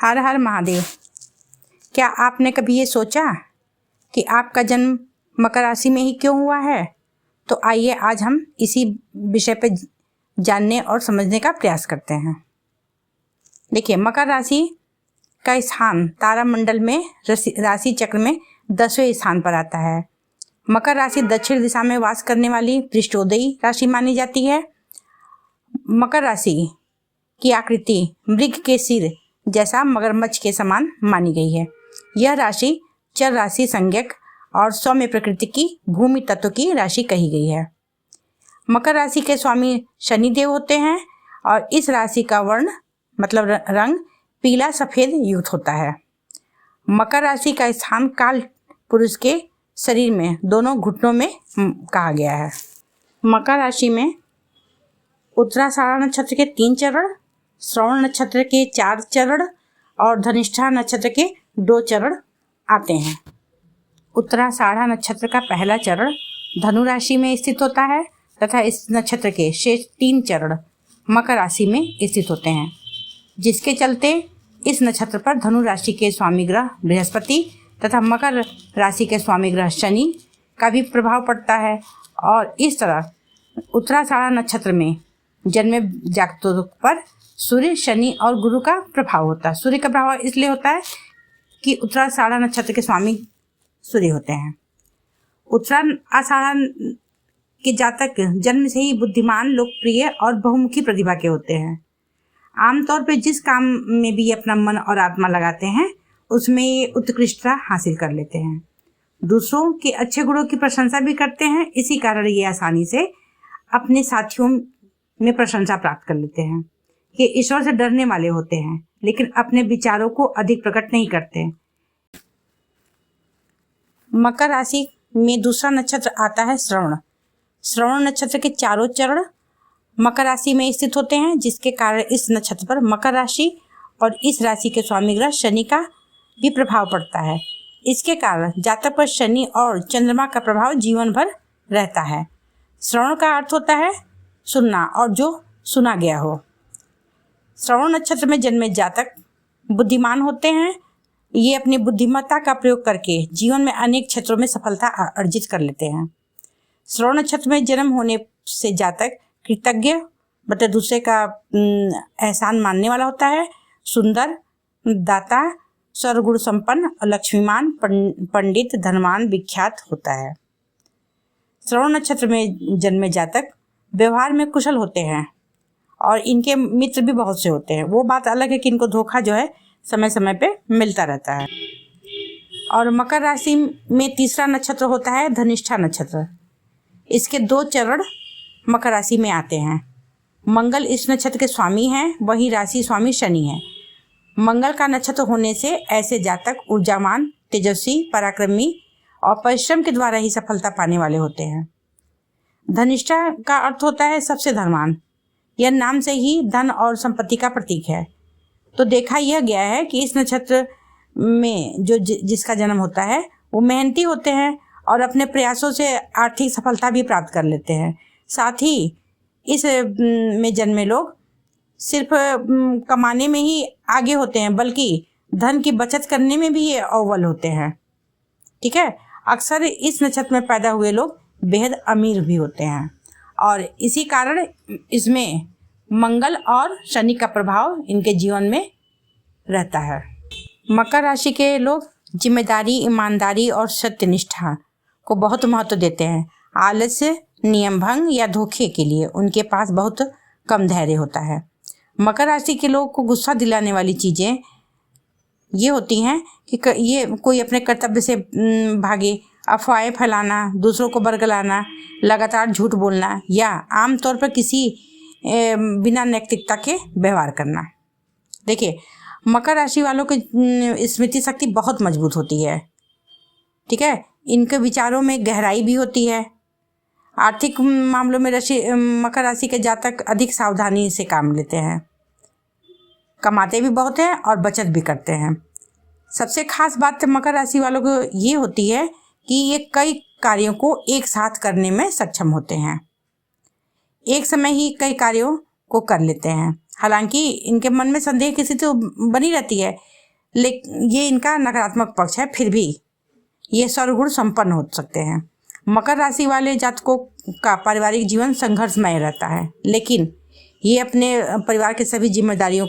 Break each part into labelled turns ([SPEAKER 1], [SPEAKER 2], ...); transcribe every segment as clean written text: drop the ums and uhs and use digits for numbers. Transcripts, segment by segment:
[SPEAKER 1] हर हर महादेव। क्या आपने कभी ये सोचा कि आपका जन्म मकर राशि में ही क्यों हुआ है? तो आइए आज हम इसी विषय पर जानने और समझने का प्रयास करते हैं। देखिए, मकर राशि का स्थान तारामंडल में राशि चक्र में 10वें स्थान पर आता है। मकर राशि दक्षिण दिशा में वास करने वाली पृष्ठोदयी राशि मानी जाती है। मकर राशि की आकृति मृग के सिर जैसा मगरमच्छ के समान मानी गई है। यह राशि चर राशि संज्ञक और सौम्य प्रकृति की भूमि तत्व की राशि कही गई है। मकर राशि के स्वामी शनिदेव होते हैं और इस राशि का वर्ण मतलब रंग पीला सफेद युक्त होता है। मकर राशि का स्थान काल पुरुष के शरीर में दोनों घुटनों में कहा गया है। मकर राशि में उत्तराषाढ़ा नक्षत्र के 3 चरण, श्रवण नक्षत्र के 4 चरण और धनिष्ठा नक्षत्र के 2 चरण आते हैं। उत्तराषाढ़ा नक्षत्र का पहला चरण धनु राशि में स्थित होता है तथा इस नक्षत्र के शेष 3 चरण मकर राशि में स्थित होते हैं, जिसके चलते इस नक्षत्र पर धनु राशि के स्वामी ग्रह बृहस्पति तथा मकर राशि के स्वामी ग्रह शनि का भी प्रभाव पड़ता है। और इस तरह उत्तराषाढ़ा नक्षत्र में जन्मे जातकों पर सूर्य, शनि और गुरु का प्रभाव होता है। सूर्य का प्रभाव इसलिए होता है कि उत्तराषाढ़ा नक्षत्र के स्वामी सूर्य होते हैं। उत्तराषाढ़ा के जातक जन्म से ही बुद्धिमान, लोकप्रिय और बहुमुखी प्रतिभा के होते हैं। आमतौर पर जिस काम में भी अपना मन और आत्मा लगाते हैं उसमें ये उत्कृष्टता हासिल कर लेते हैं। दूसरों के अच्छे गुणों की प्रशंसा भी करते हैं। इसी कारण ये आसानी से अपने साथियों में प्रशंसा प्राप्त कर लेते हैं। ये ईश्वर से डरने वाले होते हैं, लेकिन अपने विचारों को अधिक प्रकट नहीं करते। मकर राशि में दूसरा नक्षत्र आता है श्रवण। श्रवण नक्षत्र के चारों चरण मकर राशि में स्थित होते हैं, जिसके कारण इस नक्षत्र पर मकर राशि और इस राशि के स्वामी ग्रह शनि का भी प्रभाव पड़ता है। इसके कारण जातक पर शनि और चंद्रमा का प्रभाव जीवन भर रहता है। श्रवण का अर्थ होता है सुनना और जो सुना गया हो। श्रवण नक्षत्र में जन्मे जातक बुद्धिमान होते हैं। ये अपनी बुद्धिमत्ता का प्रयोग करके जीवन में अनेक क्षेत्रों में सफलता अर्जित कर लेते हैं। श्रवण नक्षत्र में जन्म होने से जातक कृतज्ञ मतलब दूसरे का एहसान मानने वाला होता है, सुंदर, दाता, सर्वगुण संपन्न, लक्ष्मीमान, पंडित, धनवान, विख्यात होता है। श्रवण नक्षत्र में जन्मे जातक व्यवहार में कुशल होते हैं और इनके मित्र भी बहुत से होते हैं। वो बात अलग है कि इनको धोखा जो है समय समय पे मिलता रहता है। और मकर राशि में तीसरा नक्षत्र होता है धनिष्ठा नक्षत्र। इसके 2 चरण मकर राशि में आते हैं। मंगल इस नक्षत्र के स्वामी हैं, वही राशि स्वामी शनि है। मंगल का नक्षत्र होने से ऐसे जातक ऊर्जावान, तेजस्वी, पराक्रमी और परिश्रम के द्वारा ही सफलता पाने वाले होते हैं। धनिष्ठा का अर्थ होता है सबसे धनवान। यह नाम से ही धन और संपत्ति का प्रतीक है। तो देखा यह गया है कि इस नक्षत्र में जो जिसका जन्म होता है वो मेहनती होते हैं और अपने प्रयासों से आर्थिक सफलता भी प्राप्त कर लेते हैं। साथ ही इस में जन्मे लोग सिर्फ कमाने में ही आगे होते हैं, बल्कि धन की बचत करने में भी ये अव्वल होते हैं। ठीक है, अक्सर इस नक्षत्र में पैदा हुए लोग बेहद अमीर भी होते हैं और इसी कारण इसमें मंगल और शनि का प्रभाव इनके जीवन में रहता है। मकर राशि के लोग जिम्मेदारी, ईमानदारी और सत्यनिष्ठा को बहुत महत्व देते हैं। आलस्य, नियम भंग या धोखे के लिए उनके पास बहुत कम धैर्य होता है। मकर राशि के लोग को गुस्सा दिलाने वाली चीज़ें ये होती हैं कि ये कोई अपने कर्तव्य से भागे, अफवाहें फैलाना, दूसरों को बरगलाना, लगातार झूठ बोलना या आमतौर पर किसी बिना नैतिकता के व्यवहार करना। देखिए, मकर राशि वालों की स्मृति शक्ति बहुत मजबूत होती है। ठीक है, इनके विचारों में गहराई भी होती है। आर्थिक मामलों में मकर राशि के जातक अधिक सावधानी से काम लेते हैं, कमाते भी बहुत हैं और बचत भी करते हैं। सबसे खास बात मकर राशि वालों को ये होती है कि ये कई कार्यों को एक साथ करने में सक्षम होते हैं। एक समय ही कई कार्यों को कर लेते हैं। हालांकि इनके मन में संदेह की स्थिति तो बनी रहती है, लेकिन ये इनका नकारात्मक पक्ष है। फिर भी ये सर्वगुण संपन्न हो सकते हैं। मकर राशि वाले जातकों का पारिवारिक जीवन संघर्षमय रहता है, लेकिन ये अपने परिवार की सभी जिम्मेदारियों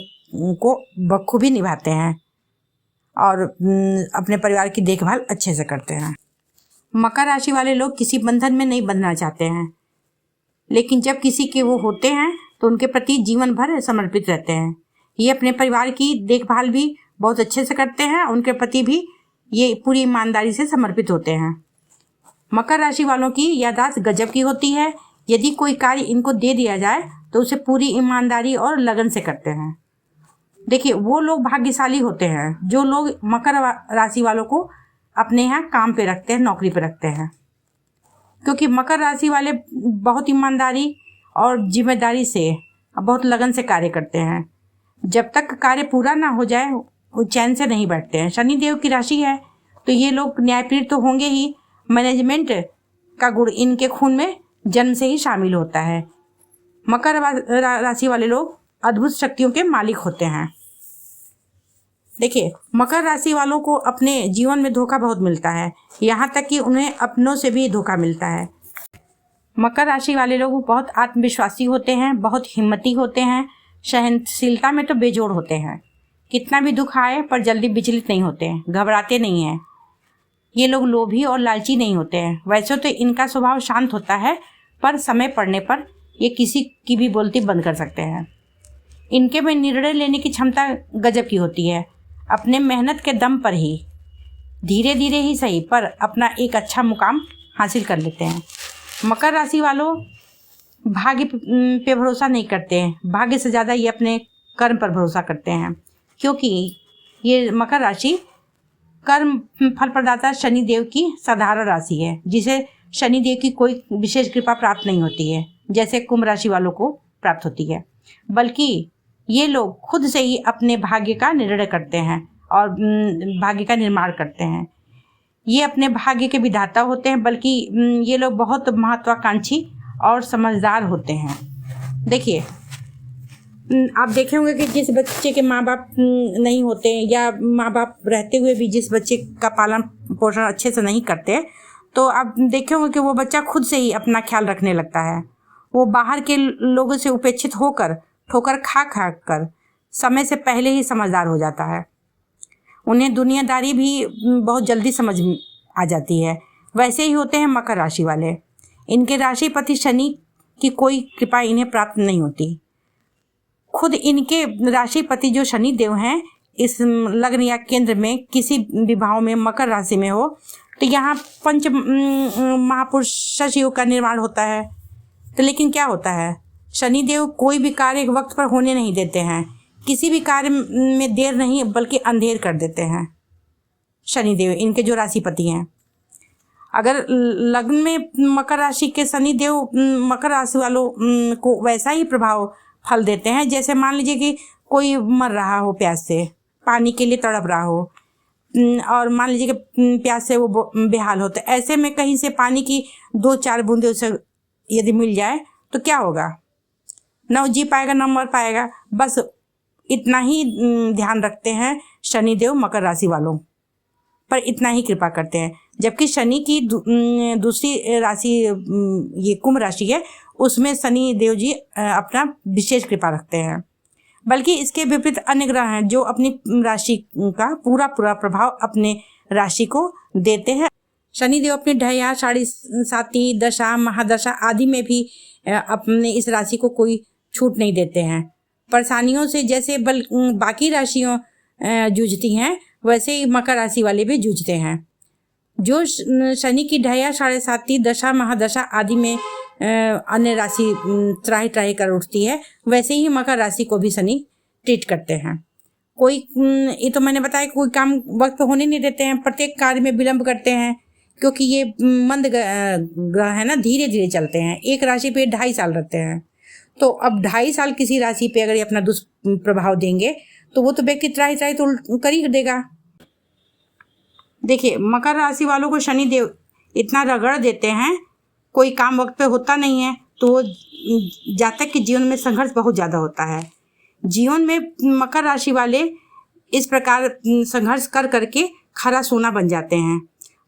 [SPEAKER 1] को बखूबी निभाते हैं और अपने परिवार की देखभाल अच्छे से करते हैं। मकर राशि वाले लोग किसी बंधन में नहीं बंधना चाहते हैं, लेकिन जब किसी के वो होते हैं तो उनके प्रति जीवन भर समर्पित रहते हैं। ये अपने परिवार की देखभाल भी बहुत अच्छे से करते हैं, उनके प्रति भी ये पूरी ईमानदारी से समर्पित होते हैं। मकर राशि वालों की याददाश्त गजब की होती है। यदि कोई कार्य इनको दे दिया जाए तो उसे पूरी ईमानदारी और लगन से करते हैं। देखिए, वो लोग भाग्यशाली होते हैं जो लोग मकर राशि वालों को अपने यहाँ काम पे रखते हैं, नौकरी पे रखते हैं, क्योंकि मकर राशि वाले बहुत ईमानदारी और जिम्मेदारी से, बहुत लगन से कार्य करते हैं। जब तक कार्य पूरा ना हो जाए वो चैन से नहीं बैठते हैं। शनिदेव की राशि है तो ये लोग न्यायप्रिय तो होंगे ही, मैनेजमेंट का गुण इनके खून में जन्म से ही शामिल होता है। मकर राशि वाले लोग अद्भुत शक्तियों के मालिक होते हैं। देखिए, मकर राशि वालों को अपने जीवन में धोखा बहुत मिलता है, यहाँ तक कि उन्हें अपनों से भी धोखा मिलता है। मकर राशि वाले लोग बहुत आत्मविश्वासी होते हैं, बहुत हिम्मती होते हैं, सहनशीलता में तो बेजोड़ होते हैं। कितना भी दुख आए पर जल्दी विचलित नहीं होते हैं, घबराते नहीं हैं। ये लोग लोभी और लालची नहीं होते हैं। वैसे तो इनका स्वभाव शांत होता है, पर समय पड़ने पर ये किसी की भी बोलती बंद कर सकते हैं। इनके में निर्णय लेने की क्षमता गजब की होती है। अपने मेहनत के दम पर ही, धीरे धीरे ही सही, पर अपना एक अच्छा मुकाम हासिल कर लेते हैं। मकर राशि वालों भाग्य पे भरोसा नहीं करते हैं, भाग्य से ज़्यादा ये अपने कर्म पर भरोसा करते हैं, क्योंकि ये मकर राशि कर्म फल प्रदाता शनिदेव की साधारण राशि है, जिसे शनिदेव की कोई विशेष कृपा प्राप्त नहीं होती है जैसे कुंभ राशि वालों को प्राप्त होती है, बल्कि ये लोग खुद से ही अपने भाग्य का निर्णय करते हैं और भाग्य का निर्माण करते हैं। ये अपने भाग्य के विधाता होते हैं, बल्कि ये लोग बहुत महत्वाकांक्षी और समझदार होते हैं। देखिए, आप देखे होंगे कि जिस बच्चे के माँ बाप नहीं होते या माँ बाप रहते हुए भी जिस बच्चे का पालन पोषण अच्छे से नहीं करते, तो आप देखे होंगे कि वो बच्चा खुद से ही अपना ख्याल रखने लगता है। वो बाहर के लोगों से उपेक्षित होकर, ठोकर खा खा कर समय से पहले ही समझदार हो जाता है। उन्हें दुनियादारी भी बहुत जल्दी समझ आ जाती है। वैसे ही होते हैं मकर राशि वाले। इनके राशिपति शनि की कोई कृपा इन्हें प्राप्त नहीं होती। खुद इनके राशिपति जो शनि देव हैं, इस लग्न या केंद्र में किसी विभाव में मकर राशि में हो तो यहाँ पंच महापुरुष योग का निर्माण होता है। तो लेकिन क्या होता है, शनिदेव कोई भी कार्य वक्त पर होने नहीं देते हैं। किसी भी कार्य में देर नहीं बल्कि अंधेर कर देते हैं शनिदेव, इनके जो राशिपति हैं। अगर लग्न में मकर राशि के शनिदेव मकर राशि वालों को वैसा ही प्रभाव फल देते हैं, जैसे मान लीजिए कि कोई मर रहा हो प्यास से, पानी के लिए तड़प रहा हो, और मान लीजिए कि प्यास से वो बेहाल हो, तो ऐसे में कहीं से पानी की 2-4 बूंदे उसे यदि मिल जाए तो क्या होगा, न जी पाएगा न मर पाएगा। बस इतना ही ध्यान रखते हैं शनिदेव मकर राशि वालों पर, इतना ही कृपा करते हैं। जबकि शनि की दूसरी राशि ये कुंभ राशि है, उसमें शनि देव जी अपना विशेष कृपा रखते हैं। बल्कि इसके विपरीत अन्य ग्रह हैं जो अपनी राशि का पूरा प्रभाव अपने राशि को देते हैं। शनिदेव अपने ढैया, साढ़े साती, दशा, महादशा आदि में भी अपने इस राशि को कोई छूट नहीं देते हैं। परेशानियों से जैसे बाकी राशियों जूझती हैं, वैसे ही मकर राशि वाले भी जूझते हैं। जो शनि की ढैया, साढ़े साती, दशा, महादशा आदि में अन्य राशि त्राही त्राही कर उठती है, वैसे ही मकर राशि को भी शनि ट्रीट करते हैं। कोई ये तो मैंने बताया, कोई काम वक्त पे होने नहीं देते हैं, प्रत्येक कार्य में विलंब करते हैं, क्योंकि ये मंद ग्रह है ना, धीरे धीरे चलते हैं। एक राशि पे 2.5 साल रहते हैं, तो अब 2.5 साल किसी राशि पे अगर ये अपना दुष्प्रभाव देंगे तो वो तो व्यक्ति त्राही त्राही तो कर ही देगा। देखिए, मकर राशि वालों को शनि देव इतना रगड़ देते हैं, कोई काम वक्त पे होता नहीं है, तो वो जातक के जीवन में संघर्ष बहुत ज़्यादा होता है। जीवन में मकर राशि वाले इस प्रकार संघर्ष कर करके खरा सोना बन जाते हैं,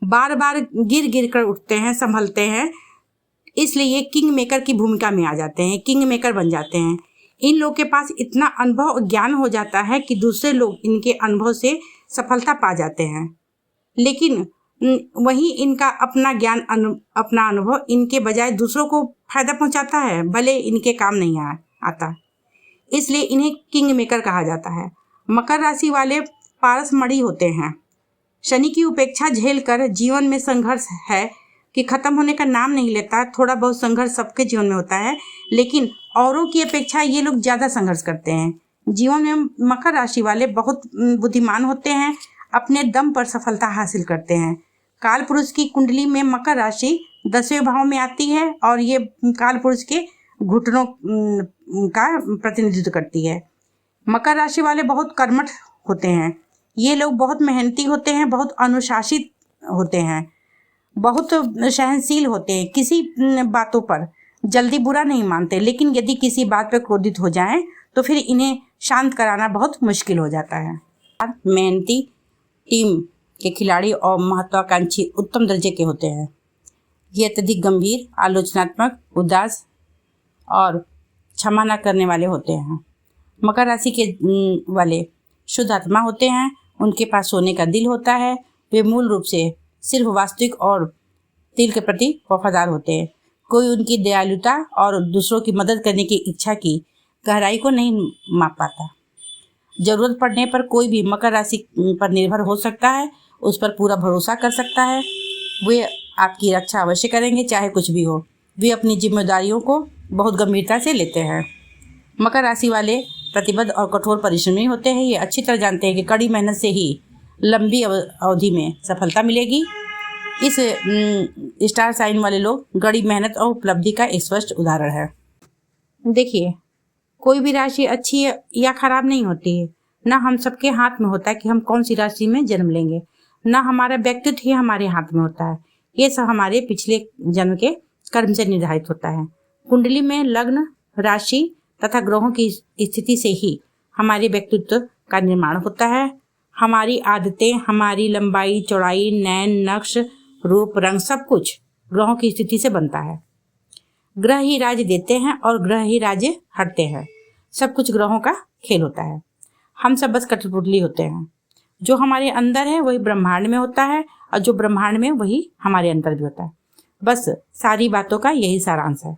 [SPEAKER 1] बार बार गिर गिर कर उठते हैं, संभलते हैं, इसलिए ये किंग मेकर की भूमिका में आ जाते हैं, किंग मेकर बन जाते हैं। इन लोग के पास इतना अनुभव और ज्ञान हो जाता है कि दूसरे लोग इनके अनुभव से सफलता पा जाते हैं, लेकिन वही इनका अपना ज्ञान अपना अनुभव इनके बजाय दूसरों को फायदा पहुंचाता है, भले इनके काम नहीं आता, इसलिए इन्हें किंग मेकर कहा जाता है। मकर राशि वाले पारसमणि होते हैं। शनि की उपेक्षा झेल कर जीवन में संघर्ष है कि खत्म होने का नाम नहीं लेता। थोड़ा बहुत संघर्ष सबके जीवन में होता है, लेकिन औरों की अपेक्षा ये लोग ज़्यादा संघर्ष करते हैं। जीवन में मकर राशि वाले बहुत बुद्धिमान होते हैं, अपने दम पर सफलता हासिल करते हैं। काल पुरुष की कुंडली में मकर राशि 10वें भाव में आती है और ये काल पुरुष के घुटनों का प्रतिनिधित्व करती है। मकर राशि वाले बहुत कर्मठ होते हैं। ये लोग बहुत मेहनती होते हैं, बहुत अनुशासित होते हैं, बहुत सहनशील होते हैं, किसी बातों पर जल्दी बुरा नहीं मानते, लेकिन यदि किसी बात पर क्रोधित हो जाएं तो फिर इन्हें शांत कराना बहुत मुश्किल हो जाता है। मेहनती, टीम के खिलाड़ी और महत्वाकांक्षी उत्तम दर्जे के होते हैं। ये अत्यधिक गंभीर, आलोचनात्मक, उदास और क्षमा न करने वाले होते हैं। मकर राशि के वाले शुद्ध आत्मा होते हैं, उनके पास सोने का दिल होता है। वे मूल रूप से सिर्फ वास्तविक और दिल के प्रति वफादार होते हैं। कोई उनकी दयालुता और दूसरों की मदद करने की इच्छा की गहराई को नहीं माप पाता। जरूरत पड़ने पर कोई भी मकर राशि पर निर्भर हो सकता है, उस पर पूरा भरोसा कर सकता है। वे आपकी रक्षा अवश्य करेंगे, चाहे कुछ भी हो। वे अपनी जिम्मेदारियों को बहुत गंभीरता से लेते हैं। मकर राशि वाले प्रतिबद्ध और कठोर परिश्रमी होते हैं। ये अच्छी तरह जानते हैं कि कड़ी मेहनत से ही लंबी अवधि में सफलता मिलेगी। इस स्टार साइन वाले लोग कड़ी मेहनत और उपलब्धि का एक स्पष्ट उदाहरण है। देखिए, कोई भी राशि अच्छी या खराब नहीं होती है, ना हम सबके हाथ में होता है कि हम कौन सी राशि में जन्म लेंगे, ना हमारा व्यक्तित्व ही हमारे हाथ में होता है। ये सब हमारे पिछले जन्म के कर्म से निर्धारित होता है। कुंडली में लग्न, राशि तथा ग्रहों की स्थिति से ही हमारे व्यक्तित्व का निर्माण होता है। हमारी आदतें, हमारी लंबाई, चौड़ाई, नैन, नक्श, रूप, रंग सब कुछ ग्रहों की स्थिति से बनता है। ग्रह ही राज्य देते हैं और ग्रह ही राज्य हटते हैं। सब कुछ ग्रहों का खेल होता है। हम सब बस कठपुतली होते हैं। जो हमारे अंदर है वही ब्रह्मांड में होता है, और जो ब्रह्मांड में वही हमारे अंदर भी होता है। बस सारी बातों का यही सारांश है।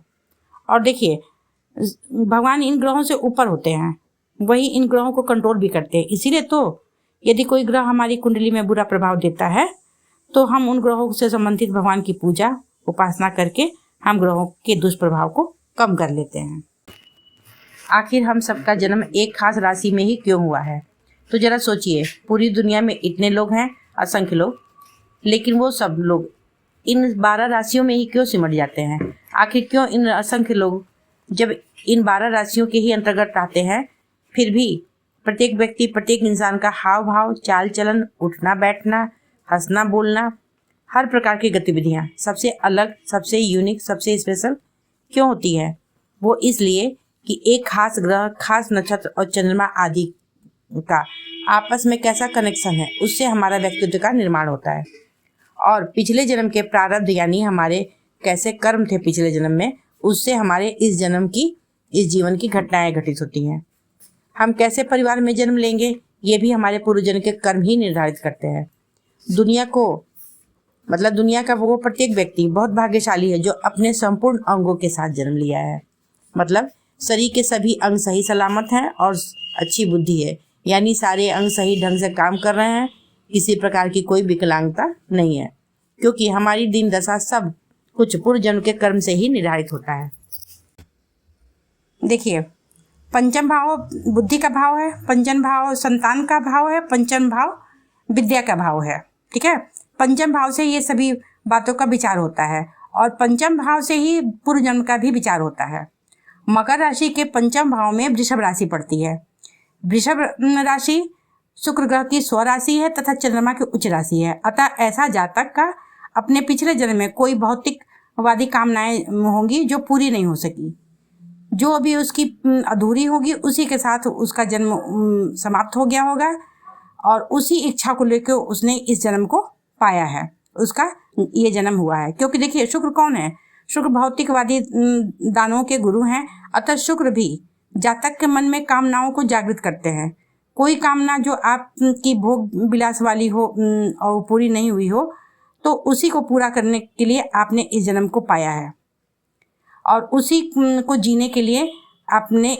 [SPEAKER 1] और देखिए, भगवान इन ग्रहों से ऊपर होते हैं, वही इन ग्रहों को कंट्रोल भी करते हैं। इसीलिए तो यदि कोई ग्रह हमारी कुंडली में बुरा प्रभाव देता है तो हम उन ग्रहों से संबंधित भगवान की पूजा उपासना करके हम ग्रहों के दुष्प्रभाव को कम कर लेते हैं। आखिर हम सबका जन्म एक खास राशि में ही क्यों हुआ है? तो जरा सोचिए, पूरी दुनिया में इतने लोग हैं, असंख्य लोग, लेकिन वो सब लोग इन 12 राशियों में ही क्यों सिमट जाते हैं? आखिर क्यों इन असंख्य लोग जब इन 12 राशियों के ही अंतर्गत आते हैं, फिर भी प्रत्येक व्यक्ति, प्रत्येक इंसान का हाव भाव, चाल चलन, उठना बैठना, हंसना बोलना, हर प्रकार की गतिविधियाँ सबसे अलग, सबसे यूनिक, सबसे स्पेशल क्यों होती है? वो इसलिए कि एक खास ग्रह, खास नक्षत्र और चंद्रमा आदि का आपस में कैसा कनेक्शन है, उससे हमारा व्यक्तित्व का निर्माण होता है। और पिछले जन्म के प्रारब्ध, यानी हमारे कैसे कर्म थे पिछले जन्म में, उससे हमारे इस जन्म की, इस जीवन की घटनाएं घटित होती हैं। हम कैसे परिवार में जन्म लेंगे, ये भी हमारे पूर्व जन्म के कर्म ही निर्धारित करते हैं। दुनिया का वो प्रत्येक व्यक्ति बहुत भाग्यशाली है जो अपने संपूर्ण अंगों के साथ जन्म लिया है। मतलब शरीर के सभी अंग सही सलामत हैं और अच्छी बुद्धि है, यानी सारे अंग सही ढंग से काम कर रहे हैं, किसी प्रकार की कोई विकलांगता नहीं है, क्योंकि हमारी दिन दशा सब कुछ पूर्व जन्म के कर्म से ही निर्धारित होता है। देखिए, पंचम भाव बुद्धि का भाव है, पंचम भाव संतान का भाव है, पंचम भाव विद्या का भाव है। ठीक है, पंचम भाव से ये सभी बातों का विचार होता है और पंचम भाव से ही पूर्व जन्म का भी विचार होता है। मकर राशि के पंचम भाव में वृषभ राशि पड़ती है। वृषभ राशि शुक्र ग्रह की स्वराशि है तथा चंद्रमा की उच्च राशि है। अतः ऐसा जातक का अपने पिछले जन्म में कोई भौतिकवादी कामनाएं होंगी जो पूरी नहीं हो सकी। जो अभी उसकी अधूरी होगी उसी के साथ उसका जन्म समाप्त हो गया होगा, और उसी इच्छा को लेकर उसने इस जन्म को पाया है, उसका ये जन्म हुआ है। क्योंकि देखिए शुक्र कौन है? शुक्र भौतिकवादी दानवों के गुरु हैं, अतः शुक्र भी जातक के मन में कामनाओं को जागृत करते हैं। कोई कामना जो आपकी भोग विलास वाली हो और पूरी नहीं हुई हो, तो उसी को पूरा करने के लिए आपने इस जन्म को पाया है, और उसी को जीने के लिए आपने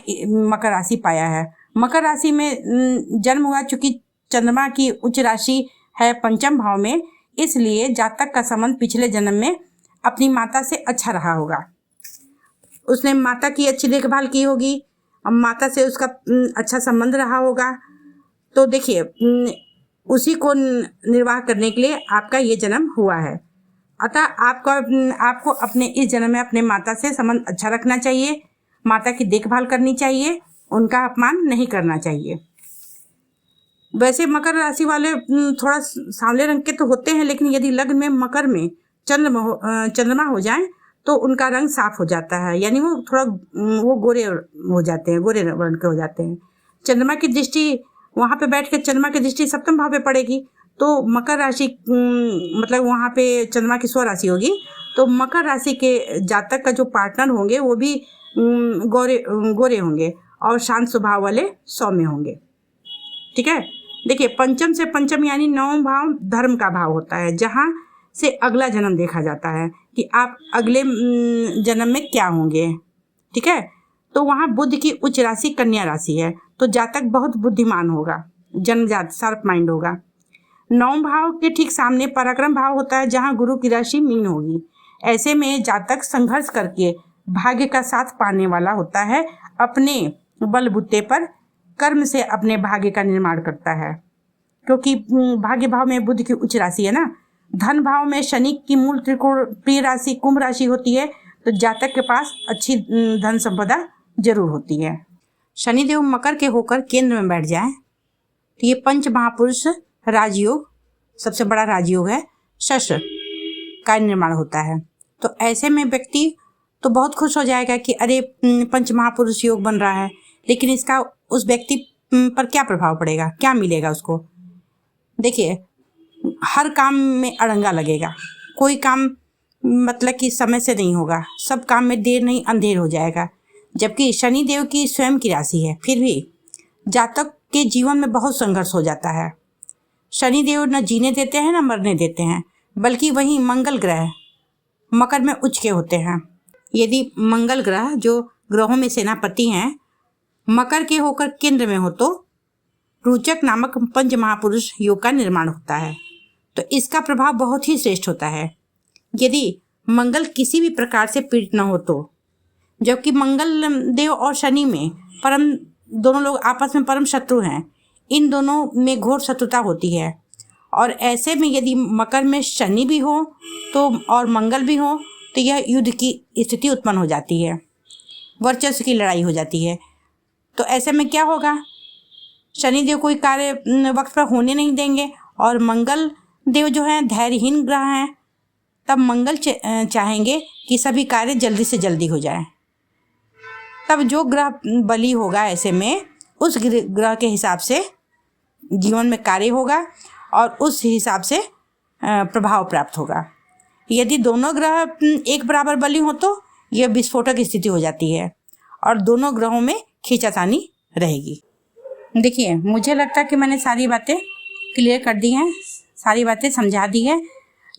[SPEAKER 1] मकर राशि पाया है। मकर राशि में जन्म हुआ, चूंकि चंद्रमा की उच्च राशि है पंचम भाव में, इसलिए जातक का संबंध पिछले जन्म में अपनी माता से अच्छा रहा होगा। उसने माता की अच्छी देखभाल की होगी, माता से उसका अच्छा संबंध रहा होगा। तो देखिए उसी को निर्वाह करने के लिए आपका ये जन्म हुआ है। अतः आपको अपने इस जन्म में अपने माता से संबंध अच्छा रखना चाहिए, माता की देखभाल करनी चाहिए, उनका अपमान नहीं करना चाहिए। वैसे मकर राशि वाले थोड़ा सांवले रंग के तो होते हैं, लेकिन यदि लग्न में मकर में चंद्रमा हो जाए तो उनका रंग साफ हो जाता है, यानी वो थोड़ा गोरे हो जाते हैं, गोरे वर्ण के हो जाते हैं। चंद्रमा की दृष्टि वहाँ पे बैठ के चंद्रमा की दृष्टि सप्तम भाव पे पड़ेगी, तो मकर राशि मतलब वहाँ पे चंद्रमा की स्वराशि होगी, तो मकर राशि के जातक का जो पार्टनर होंगे वो भी गोरे होंगे और शांत स्वभाव वाले सौम्य होंगे। ठीक है, देखिए पंचम से पंचम यानी नवम भाव धर्म का भाव होता है, जहाँ से अगला जन्म देखा जाता है कि आप अगले जन्म में क्या होंगे। ठीक है, तो वहाँ बुध की उच्च राशि कन्या राशि है, तो जातक बहुत बुद्धिमान होगा, जन्मजात शार्प माइंड होगा। नवम भाव के ठीक सामने पराक्रम भाव होता है, जहाँ गुरु की राशि मीन होगी। ऐसे में जातक संघर्ष करके भाग्य का साथ पाने वाला होता है, अपने बलबूते पर कर्म से अपने भाग्य का निर्माण करता है। क्योंकि भाग्य भाव में बुध की उच्च राशि है ना। धन भाव में शनि की मूल त्रिकोण प्रिय राशि कुंभ राशि होती है, तो जातक के पास अच्छी धन संपदा जरूर होती है। शनिदेव मकर के होकर केंद्र में बैठ जाए तो ये पंच महापुरुष राजयोग, सबसे बड़ा राजयोग है, शस्त्र का निर्माण होता है। तो ऐसे में व्यक्ति तो बहुत खुश हो जाएगा कि अरे पंच महापुरुष योग बन रहा है, लेकिन इसका उस व्यक्ति पर क्या प्रभाव पड़ेगा, क्या मिलेगा उसको? देखिए हर काम में अड़ंगा लगेगा, कोई काम मतलब कि समय से नहीं होगा, सब काम में देर नहीं अंधेर हो जाएगा। जबकि शनिदेव की स्वयं की राशि है, फिर भी जातक के जीवन में बहुत संघर्ष हो जाता है। शनिदेव न जीने देते हैं न मरने देते हैं, बल्कि वहीं मंगल ग्रह मकर में उच्च के होते हैं। यदि मंगल ग्रह जो ग्रहों में सेनापति हैं मकर के होकर केंद्र में हो, तो रोचक नामक पंच महापुरुष योग का निर्माण होता है। तो इसका प्रभाव बहुत ही श्रेष्ठ होता है। यदि मंगल किसी भी प्रकार से पीड़ित न हो तो, जबकि मंगल देव और शनि में दोनों लोग आपस में परम शत्रु हैं, इन दोनों में घोर शत्रुता होती है। और ऐसे में यदि मकर में शनि भी हो तो और मंगल भी हो, तो यह युद्ध की स्थिति उत्पन्न हो जाती है, वर्चस्व की लड़ाई हो जाती है। तो ऐसे में क्या होगा? शनिदेव कोई कार्य वक्त पर होने नहीं देंगे, और मंगल देव जो है धैर्यहीन ग्रह हैं, तब मंगल चाहेंगे कि सभी कार्य जल्दी से जल्दी हो जाए। तब जो ग्रह बली होगा ऐसे में उस ग्रह के हिसाब से जीवन में कार्य होगा और उस हिसाब से प्रभाव प्राप्त होगा। यदि दोनों ग्रह एक बराबर बली हो तो यह विस्फोटक स्थिति हो जाती है और दोनों ग्रहों में खींचातानी रहेगी। देखिए मुझे लगता है कि मैंने सारी बातें क्लियर कर दी हैं, सारी बातें समझा दी है।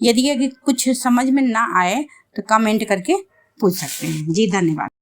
[SPEAKER 1] यदि कुछ समझ में ना आए तो कमेंट करके पूछ सकते हैं। जी धन्यवाद।